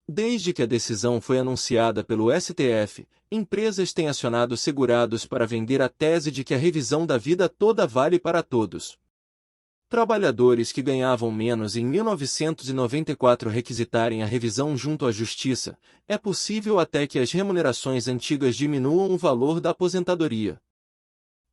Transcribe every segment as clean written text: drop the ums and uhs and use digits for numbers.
Desde que a decisão foi anunciada pelo STF, empresas têm acionado segurados para vender a tese de que a revisão da vida toda vale para todos. Trabalhadores que ganhavam menos em 1994 requisitarem a revisão junto à Justiça, é possível até que as remunerações antigas diminuam o valor da aposentadoria.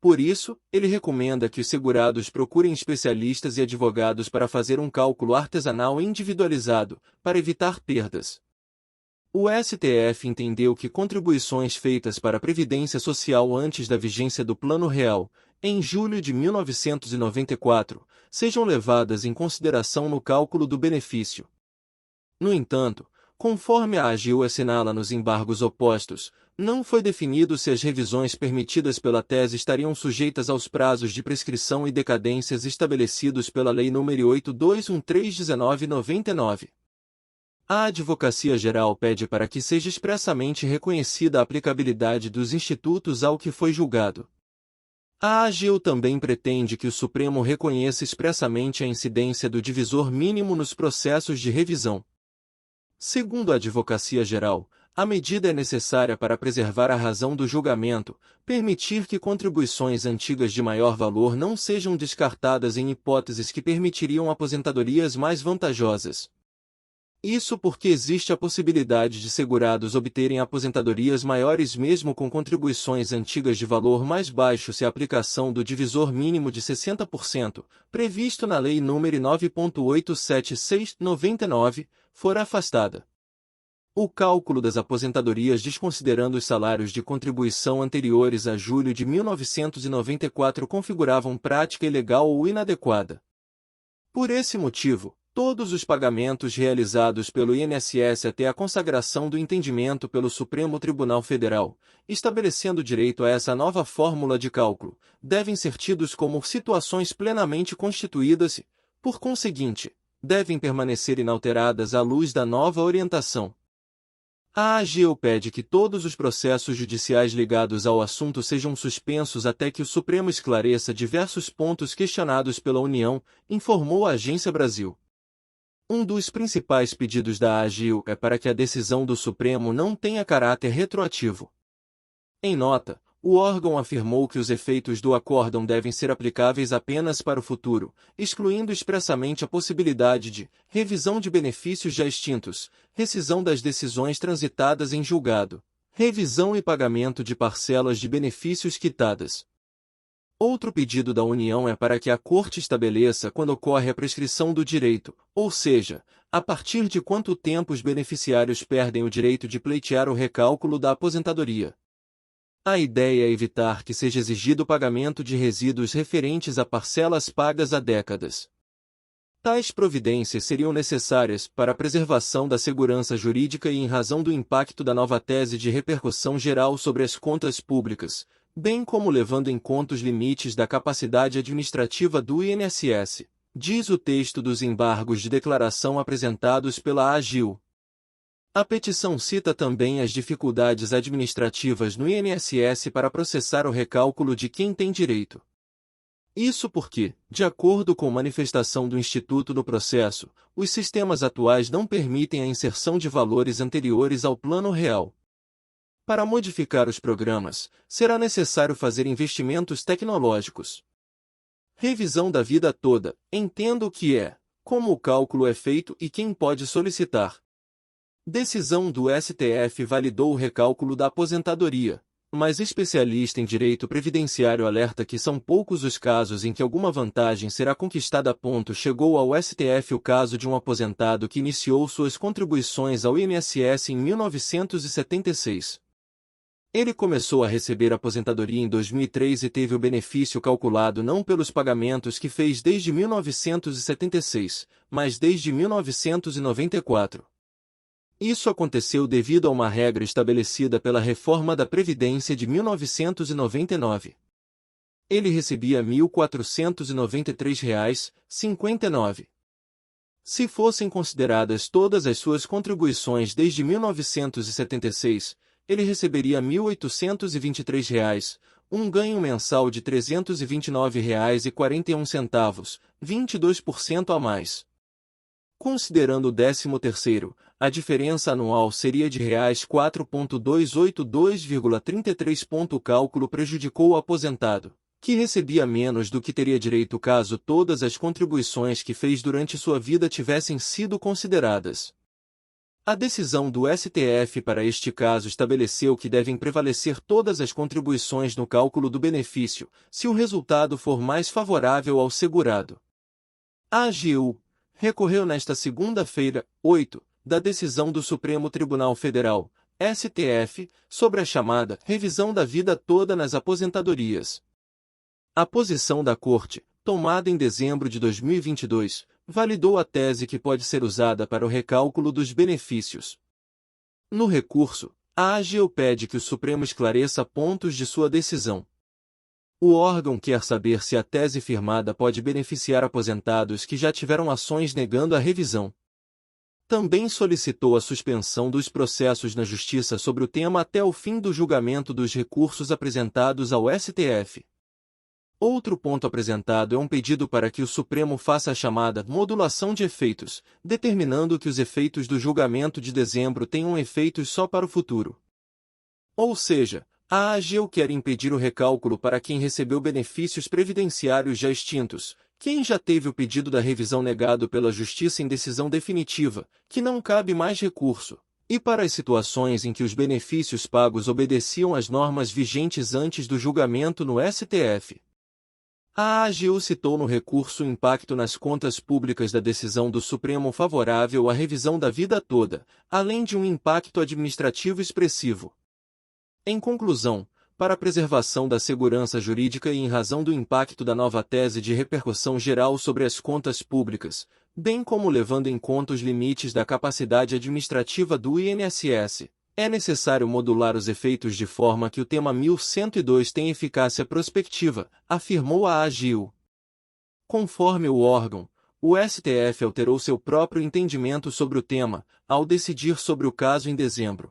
Por isso, ele recomenda que os segurados procurem especialistas e advogados para fazer um cálculo artesanal individualizado, para evitar perdas. O STF entendeu que contribuições feitas para a Previdência Social antes da vigência do Plano Real, em julho de 1994, sejam levadas em consideração no cálculo do benefício. No entanto, conforme a AGU assinala nos embargos opostos, não foi definido se as revisões permitidas pela tese estariam sujeitas aos prazos de prescrição e decadências estabelecidos pela Lei nº 8213/1999. A Advocacia Geral pede para que seja expressamente reconhecida a aplicabilidade dos institutos ao que foi julgado. A AGU também pretende que o Supremo reconheça expressamente a incidência do divisor mínimo nos processos de revisão. Segundo a Advocacia Geral, a medida é necessária para preservar a razão do julgamento, permitir que contribuições antigas de maior valor não sejam descartadas em hipóteses que permitiriam aposentadorias mais vantajosas. Isso porque existe a possibilidade de segurados obterem aposentadorias maiores mesmo com contribuições antigas de valor mais baixo se a aplicação do divisor mínimo de 60%, previsto na Lei nº 9.876/99, for afastada. O cálculo das aposentadorias desconsiderando os salários de contribuição anteriores a julho de 1994 configuravam prática ilegal ou inadequada. Por esse motivo, todos os pagamentos realizados pelo INSS até a consagração do entendimento pelo Supremo Tribunal Federal, estabelecendo direito a essa nova fórmula de cálculo, devem ser tidos como situações plenamente constituídas e, por conseguinte, devem permanecer inalteradas à luz da nova orientação. A AGU pede que todos os processos judiciais ligados ao assunto sejam suspensos até que o Supremo esclareça diversos pontos questionados pela União, informou a Agência Brasil. Um dos principais pedidos da AGU é para que a decisão do Supremo não tenha caráter retroativo. Em nota, o órgão afirmou que os efeitos do acórdão devem ser aplicáveis apenas para o futuro, excluindo expressamente a possibilidade de revisão de benefícios já extintos, rescisão das decisões transitadas em julgado, revisão e pagamento de parcelas de benefícios quitadas. Outro pedido da União é para que a Corte estabeleça quando ocorre a prescrição do direito, ou seja, a partir de quanto tempo os beneficiários perdem o direito de pleitear o recálculo da aposentadoria. A ideia é evitar que seja exigido o pagamento de resíduos referentes a parcelas pagas há décadas. Tais providências seriam necessárias para a preservação da segurança jurídica e em razão do impacto da nova tese de repercussão geral sobre as contas públicas, bem como levando em conta os limites da capacidade administrativa do INSS, diz o texto dos embargos de declaração apresentados pela AGU. A petição cita também as dificuldades administrativas no INSS para processar o recálculo de quem tem direito. Isso porque, de acordo com manifestação do Instituto no processo, os sistemas atuais não permitem a inserção de valores anteriores ao Plano Real. Para modificar os programas, será necessário fazer investimentos tecnológicos. Revisão da vida toda, entenda o que é, como o cálculo é feito e quem pode solicitar. Decisão do STF validou o recálculo da aposentadoria, mas especialista em direito previdenciário alerta que são poucos os casos em que alguma vantagem será conquistada. Chegou ao STF o caso de um aposentado que iniciou suas contribuições ao INSS em 1976. Ele começou a receber aposentadoria em 2003 e teve o benefício calculado não pelos pagamentos que fez desde 1976, mas desde 1994. Isso aconteceu devido a uma regra estabelecida pela Reforma da Previdência de 1999. Ele recebia R$ 1.493,59. Se fossem consideradas todas as suas contribuições desde 1976, ele receberia R$ 1.823, um ganho mensal de R$ 329,41, 22% a mais. Considerando o 13º, a diferença anual seria de R$ 4.282,33. O cálculo prejudicou o aposentado, que recebia menos do que teria direito caso todas as contribuições que fez durante sua vida tivessem sido consideradas. A decisão do STF para este caso estabeleceu que devem prevalecer todas as contribuições no cálculo do benefício, se o resultado for mais favorável ao segurado. A AGU recorreu nesta segunda-feira, 8, da decisão do Supremo Tribunal Federal, STF, sobre a chamada revisão da vida toda nas aposentadorias. A posição da Corte, tomada em dezembro de 2022, validou a tese que pode ser usada para o recálculo dos benefícios. No recurso, a AGU pede que o Supremo esclareça pontos de sua decisão. O órgão quer saber se a tese firmada pode beneficiar aposentados que já tiveram ações negando a revisão. Também solicitou a suspensão dos processos na Justiça sobre o tema até o fim do julgamento dos recursos apresentados ao STF. Outro ponto apresentado é um pedido para que o Supremo faça a chamada modulação de efeitos, determinando que os efeitos do julgamento de dezembro tenham efeitos só para o futuro. Ou seja, a AGU quer impedir o recálculo para quem recebeu benefícios previdenciários já extintos, quem já teve o pedido da revisão negado pela Justiça em decisão definitiva, que não cabe mais recurso, e para as situações em que os benefícios pagos obedeciam às normas vigentes antes do julgamento no STF. A AGU citou no recurso o impacto nas contas públicas da decisão do Supremo favorável à revisão da vida toda, além de um impacto administrativo expressivo. Em conclusão, para a preservação da segurança jurídica e em razão do impacto da nova tese de repercussão geral sobre as contas públicas, bem como levando em conta os limites da capacidade administrativa do INSS, é necessário modular os efeitos de forma que o tema 1102 tenha eficácia prospectiva, afirmou a AGU. Conforme o órgão, o STF alterou seu próprio entendimento sobre o tema, ao decidir sobre o caso em dezembro.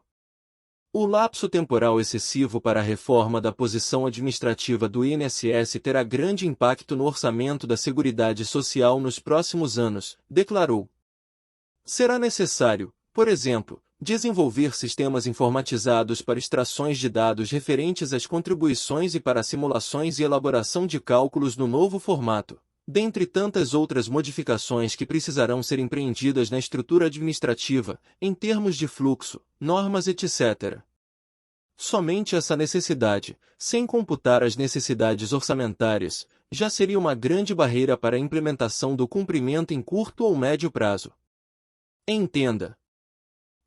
O lapso temporal excessivo para a reforma da posição administrativa do INSS terá grande impacto no orçamento da Seguridade Social nos próximos anos, declarou. Será necessário, por exemplo, desenvolver sistemas informatizados para extrações de dados referentes às contribuições e para simulações e elaboração de cálculos no novo formato, dentre tantas outras modificações que precisarão ser empreendidas na estrutura administrativa, em termos de fluxo, normas etc. Somente essa necessidade, sem computar as necessidades orçamentárias, já seria uma grande barreira para a implementação do cumprimento em curto ou médio prazo. Entenda.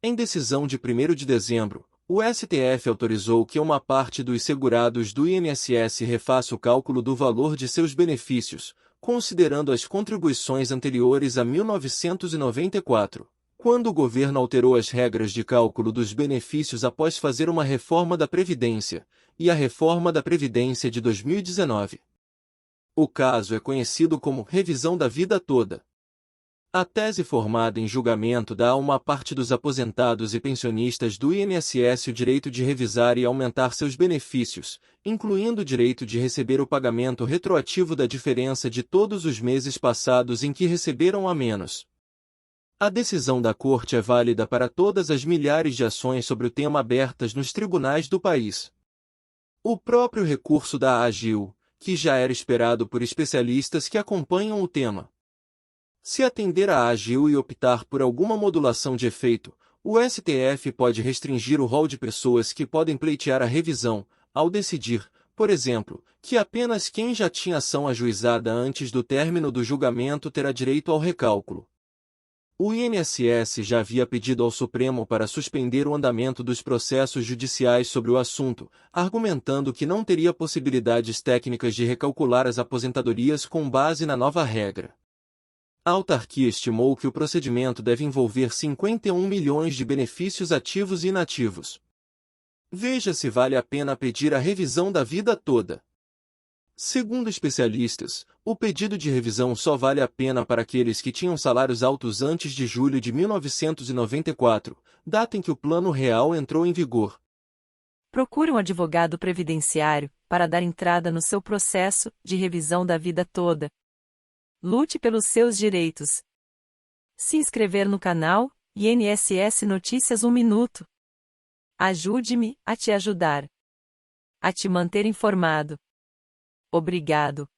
Em decisão de 1º de dezembro, o STF autorizou que uma parte dos segurados do INSS refaça o cálculo do valor de seus benefícios, considerando as contribuições anteriores a 1994, quando o governo alterou as regras de cálculo dos benefícios após fazer uma reforma da Previdência, e a reforma da Previdência de 2019. O caso é conhecido como revisão da vida toda. A tese formada em julgamento dá a uma parte dos aposentados e pensionistas do INSS o direito de revisar e aumentar seus benefícios, incluindo o direito de receber o pagamento retroativo da diferença de todos os meses passados em que receberam a menos. A decisão da Corte é válida para todas as milhares de ações sobre o tema abertas nos tribunais do país. O próprio recurso da AGU, que já era esperado por especialistas que acompanham o tema. Se atender à AGU e optar por alguma modulação de efeito, o STF pode restringir o rol de pessoas que podem pleitear a revisão, ao decidir, por exemplo, que apenas quem já tinha ação ajuizada antes do término do julgamento terá direito ao recálculo. O INSS já havia pedido ao Supremo para suspender o andamento dos processos judiciais sobre o assunto, argumentando que não teria possibilidades técnicas de recalcular as aposentadorias com base na nova regra. A autarquia estimou que o procedimento deve envolver 51 milhões de benefícios ativos e inativos. Veja se vale a pena pedir a revisão da vida toda. Segundo especialistas, o pedido de revisão só vale a pena para aqueles que tinham salários altos antes de julho de 1994, data em que o Plano Real entrou em vigor. Procure um advogado previdenciário para dar entrada no seu processo de revisão da vida toda. Lute pelos seus direitos. Se inscrever no canal, INSS Notícias 1 minuto. Ajude-me a te ajudar. A te manter informado. Obrigado.